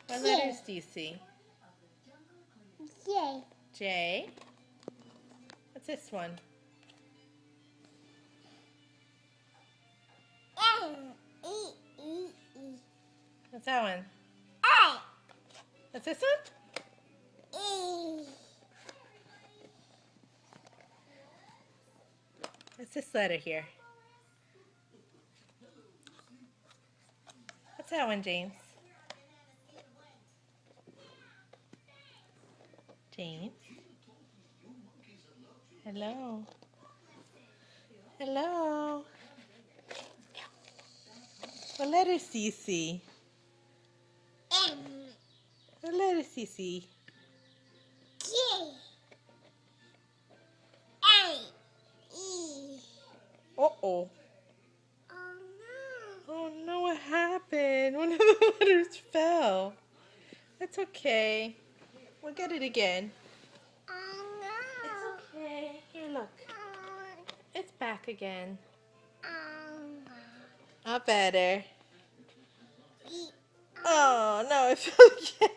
What letters do you see? J. J. What's this one? N. E. E. E. What's that one? A. What's this one? E. What's this letter here? What's that one, James? James? Hello? Hello? What letters do you see? M. What letters do you see? J. A. E. Uh-oh. Oh no. Oh no, what happened? One of the letters fell. That's okay. We'll get it again. Oh no. It's okay. Here, look. Oh, It's back again. no. Not better. E. Oh no, it fell again.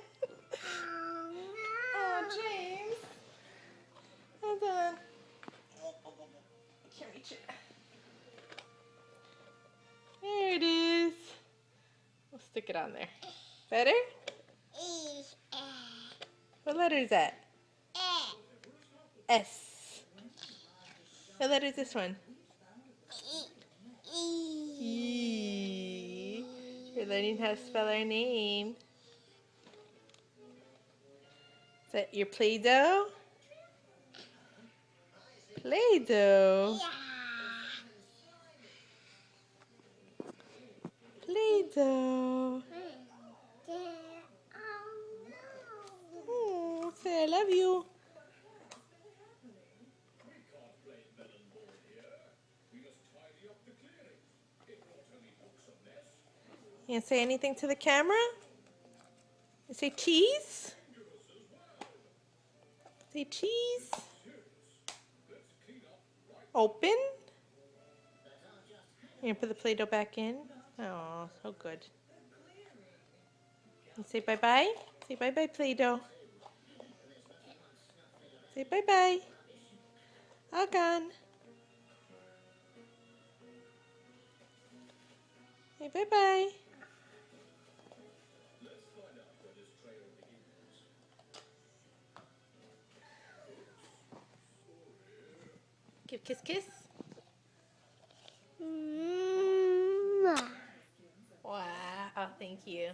Oh Oh, no. James. Hold on. Can't reach it. There it is. We'll stick it on there. Better? E. A. What letter is that? A. S. What letter is this one? E. E. E. We're learning how to spell our name. Is that your Play-Doh? Play-Doh. Yeah. Play-Doh. Oh Oh, say I love you. You gonna say anything to the camera? You say cheese? Say cheese. Open. You gonna put the Play-Doh back in? Oh, so good. You say bye-bye? Say bye-bye, Play-Doh. Say bye-bye. All gone. Say bye-bye. Give kiss kiss. no. Wow, thank you.